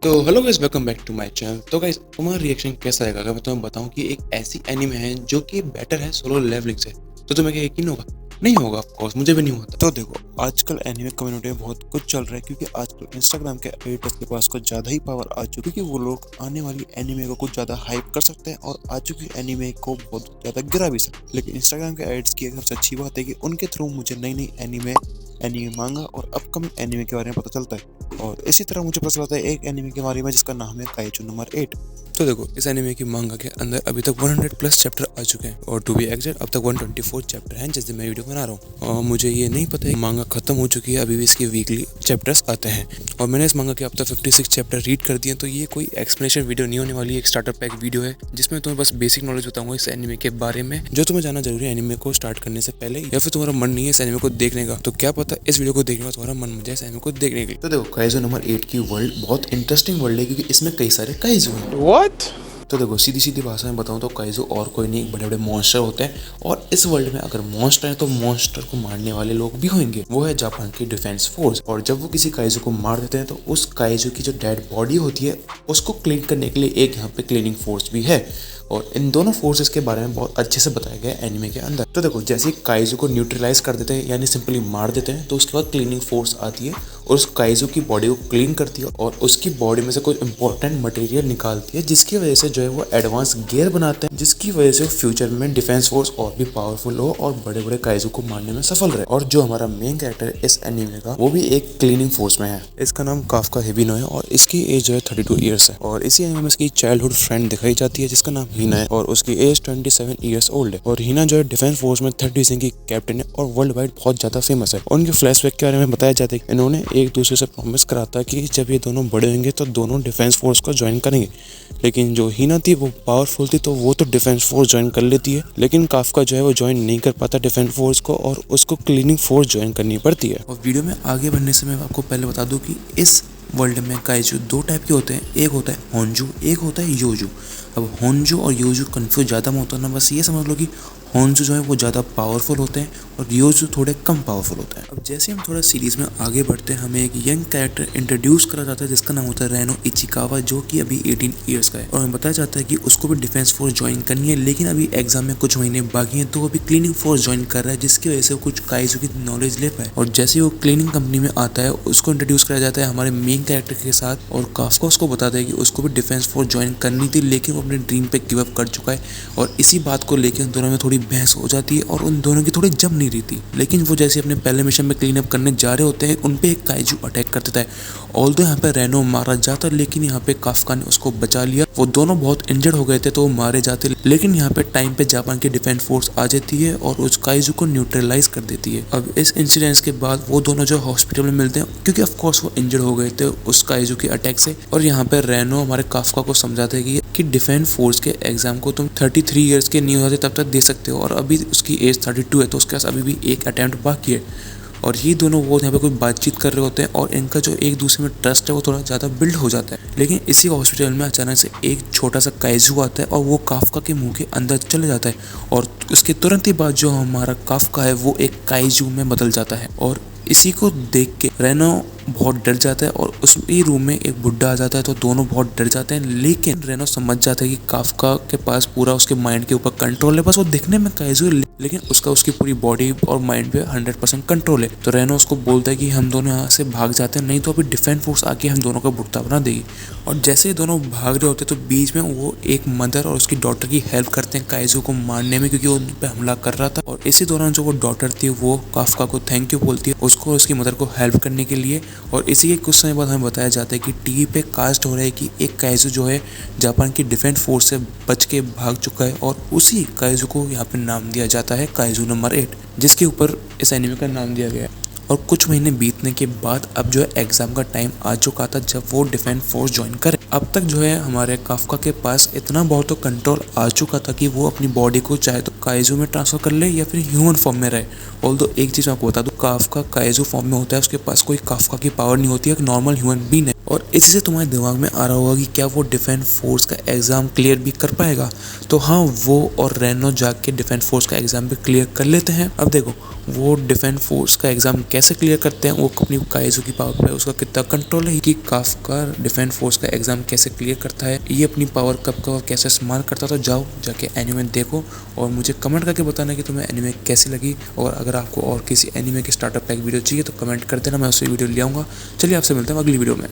तो hello guys, welcome back to my channel. तो guys, तुम्हारा रिएक्शन कैसा रहेगा अगर मैं तुम्हें बताऊं कि एक ऐसी एनीमे है जो कि बेटर है सोलो लेवलिंग से? तो तुम्हें क्या यकीन होगा? नहीं होगा, ऑफ कोर्स मुझे भी नहीं होता। तो देखो, आजकल एनिमे कम्युनिटी में बहुत कुछ चल रहा है क्योंकि आजकल इंस्टाग्राम के एडिटर्स के पास कुछ ज्यादा ही पावर आ चुकी है, क्योंकि वो लोग आने वाली एनिमे को कुछ ज्यादा हाइप कर सकते हैं और आ चुकी एनिमे को बहुत ज्यादा गिरा भी सकते हैं। लेकिन इंस्टाग्राम के एडिट्स की एक सबसे अच्छी बात है कि उनके थ्रू मुझे नई नई एनिमे मांगा और अपकमिंग एनिमे के बारे में पता चलता है। और इसी तरह मुझे पता चलता है एक एनिमे के बारे में जिसका नाम है काइजू नंबर 8। तो देखो, इस एनीमे की मांगा के अंदर अभी तक 100 प्लस चैप्टर आ चुके हैं और टू बी एग्जैक्ट अब तक 124 चैप्टर हैं जिस दिन मैं वीडियो बना रहा हूँ। और मुझे ये नहीं पता है मांगा खत्म हो चुकी है, अभी भी इसकी वीकली चैप्टर्स आते हैं और मैंने इस मांगा के अब तक 56 चैप्टर रीड कर दिए। तो ये कोई एक्सप्लेनेशन वीडियो नहीं होने वाली, एक स्टार्टर पैक वीडियो है जिसमें तुम्हें बस बेसिक नॉलेज बताऊंगा इस एनीमे के बारे में जो तुम्हें जानना जरूरी है एनीमे को स्टार्ट करने से पहले। या फिर तुम्हारा मन नहीं है इस एनीमे को देखने का, तो क्या पता इस वीडियो को देखने का तुम्हारा मन मुझे इस एनीमे को देखने के लिए। तो देखो, काइजू नंबर 8 की वर्ल्ड बहुत इंटरेस्टिंग वर्ल्ड है क्योंकि इसमें कई सारे काइजू हैं। व्हाट? तो देखो, सीधी सीधी भाषा में बताऊं तो काइजू और कोई नहीं, बड़े बड़े मॉन्स्टर होते हैं और इस वर्ल्ड में अगर मॉन्स्टर है तो मॉन्स्टर को मारने वाले लोग भी होंगे। वो है जापान की डिफेंस फोर्स। और जब वो किसी काइजू को मार देते हैं तो उस काइजू की जो डेड बॉडी होती है उसको क्लीन करने के लिए एक यहाँ पे क्लीनिंग फोर्स भी है। और इन दोनों फोर्सेस के बारे में बहुत अच्छे से बताया गया है एनिमे के अंदर। तो देखो, जैसे ही काइजू को न्यूट्रलाइज कर देते हैं यानी सिंपली मार देते हैं तो उसके बाद क्लीनिंग फोर्स आती है और उस काइजू की बॉडी को क्लीन करती है और उसकी बॉडी में से कोई इंपॉर्टेंट मटेरियल निकालती है जिसकी वजह से जो है वो एडवांस गियर बनाते हैं, जिसकी वजह से फ्यूचर में डिफेंस फोर्स और भी पावरफुल हो और बड़े बड़े काइजू को मारने में सफल रहे। और जो हमारा मेन कैरेक्टर है इस एनिमे का, वो भी एक क्लीनिंग फोर्स में है। इसका नाम काफका हिबिनो है और इसकी एज जो है 32 ईयर्स है। और इसी एनिमे में इसकी चाइल्डहुड फ्रेंड दिखाई जाती है जिसका नाम हीना है और उसकी एज 27 ईयर्स ओल्ड है। और हीना जो है डिफेंस फोर्स में 30 रैंक की कैप्टन है और वर्ल्ड वाइड बहुत ज्यादा फेमस है। उनके फ्लैशबैक के बारे में बताया जाता है कि इन्होंने एक दूसरे से प्रॉमिस करा था कि जब ये दोनों बड़े होंगे तो दोनों डिफेंस फोर्स को ज्वाइन करेंगे। लेकिन जो हीना थी वो पावरफुल थी तो वो तो डिफेंस फोर्स ज्वाइन कर लेती है, लेकिन काफका जो है वो ज्वाइन नहीं कर पाता डिफेंस फोर्स को और उसको क्लीनिंग फोर्स ज्वाइन करनी पड़ती है। और वीडियो में आगे बढ़ने से मैं आपको पहले बता दूं कि इस वर्ल्ड में काइजू दो टाइप के होते हैं, एक होता है होन्जू, एक होता है योजू। अब होन्जू और योजू कंफ्यूज ज़्यादा मत होना, बस ये समझ लो कि होन्जू जो है वो ज़्यादा पावरफुल होते हैं और योजू थोड़े कम पावरफुल होते हैं। अब जैसे हम थोड़ा सीरीज में आगे बढ़ते हैं हमें एक यंग कैरेक्टर इंट्रोड्यूस करा जाता है जिसका नाम होता है रेनो इचिकावा, जो कि अभी 18 ईयर्स का है और हमें बताया जाता है कि उसको भी डिफेंस फोर्स ज्वाइन करनी है, लेकिन अभी एग्जाम में कुछ महीने बाकी हैं तो वो अभी क्लीनिंग फोर्स ज्वाइन कर रहा है जिसकी वजह से वो कुछ काइजू की नॉलेज ले पाए। और जैसे वो क्लीनिंग कंपनी में आता है उसको इंट्रोड्यूस करा जाता है हमारे मेन कैरेक्टर के साथ और काफका उसको बताता है कि उसको भी डिफेंस फोर्स ज्वाइन करनी थी लेकिन वो अपने ड्रीम पे गिव अप कर चुका है। और इसी बात को लेकर उन दोनों में थोड़ी बहस हो जाती है और उन दोनों की थोड़ी जम नहीं रही थी। लेकिन वो जैसे अपने पहले मिशन में क्लीन अप करने जा रहे होते हैं उन पे एक काइजू अटैक कर देता है। ऑल्दो यहाँ पे रेनो मारा जाता लेकिन यहाँ पे काफका ने उसको बचा लिया। वो दोनों बहुत इंजर्ड हो गए थे तो वो मारे जाते, लेकिन यहाँ पे टाइम पे जापान की डिफेंस फोर्स आ जाती है और उस काइजू को न्यूट्रलाइज कर देती है। अब इस इंसिडेंस के बाद वो दोनों जो हॉस्पिटल में मिलते हैं क्योंकि ऑफ कोर्स वो इंजर्ड हो गए थे उस काइजू के अटैक से। और यहाँ पे रेनो हमारे काफका को समझाता है कि डिफेंस फोर्स के एग्जाम को तुम 33 ईयर्स के नहीं होते तब तक दे सकते हो और अभी उसकी एज 32 है तो उसके पास अभी भी एक अटेम्प्ट बाकी है। और ये दोनों वो यहाँ पे कोई बातचीत कर रहे होते हैं और इनका जो एक दूसरे में ट्रस्ट है वो थोड़ा ज़्यादा बिल्ड हो जाता है। लेकिन इसी हॉस्पिटल में अचानक से एक छोटा सा काइजू आता है और वो काफका के मुंह के अंदर चले जाता है और उसके तुरंत ही बाद जो हमारा काफका है वो एक काइजू में बदल जाता है। और इसी को देख के रेनो बहुत डर जाता है और उसी रूम में एक बुड्ढा आ जाता है तो दोनों बहुत डर जाते हैं। लेकिन रेनो समझ जाता है कि काफका के पास पूरा उसके माइंड के ऊपर कंट्रोल है, बस वो दिखने में काइजू है लेकिन उसकी पूरी बॉडी और माइंड पे 100% कंट्रोल है। तो रेनो उसको बोलता है कि हम दोनों यहाँ से भाग जाते हैं नहीं तो अभी डिफेंस फोर्स आके हम दोनों का बुट्टा बना देगी। और जैसे ही दोनों भाग रहे होते तो बीच में वो एक मदर और उसकी डॉटर की हेल्प करते हैं काइजू को मारने में क्योंकि वो उन पर हमला कर रहा था। और इसी दौरान जो वो डॉटर थी वो काफका को थैंक यू बोलती है उसको उसकी मदर को हेल्प करने के लिए। और इसी के कुछ समय बाद हमें बताया जाता है कि टीवी पे कास्ट हो रहा है कि एक काइजू जो है जापान की डिफेंस फोर्स से बच के भाग चुका है और उसी काइजू को यहाँ पे नाम दिया जाता है काइजू नंबर 8, जिसके ऊपर इस एनिमे का नाम दिया गया है। और कुछ महीने बीतने के बाद अब जो है एग्जाम का टाइम आ चुका था जब वो डिफेंस फोर्स ज्वाइन करे। अब तक जो है हमारे काफका के पास इतना बहुत तो कंट्रोल आ चुका था कि वो अपनी बॉडी को चाहे तो काइजू में ट्रांसफर कर ले या फिर ह्यूमन फॉर्म में रहे। ऑल्दो एक चीज मैं आपको बता दूं, काफका काइजू फॉर्म में होता है, उसके पास कोई काफका की पावर नहीं होती है, एक नॉर्मल ह्यूमन बीइंग है। और इसी से तुम्हारे दिमाग में आ रहा होगा कि क्या वो डिफेंस फोर्स का एग्जाम क्लियर भी कर पाएगा। तो हाँ, वो और रेनो जाके डिफेंस फोर्स का एग्जाम भी क्लियर कर लेते हैं। अब देखो, वो डिफेंस फोर्स का एग्जाम कैसे क्लियर करते हैं, वो अपनी काइजू की पावर पर उसका कितना कंट्रोल है, कि काफका डिफेंस फोर्स का एग्जाम कैसे क्लियर करता है, ये अपनी पावर कब का कैसे इस्तेमाल करता है। तो जाओ जाके एनीमे देखो और मुझे कमेंट करके बताना कि तुम्हें एनीमे कैसी लगी। और अगर आपको और किसी एनीमे के स्टार्टअप पैक वीडियो चाहिए तो कमेंट कर देना, मैं उससे वीडियो ले आऊँगा। चलिए आपसे मिलते हैं अगली वीडियो में।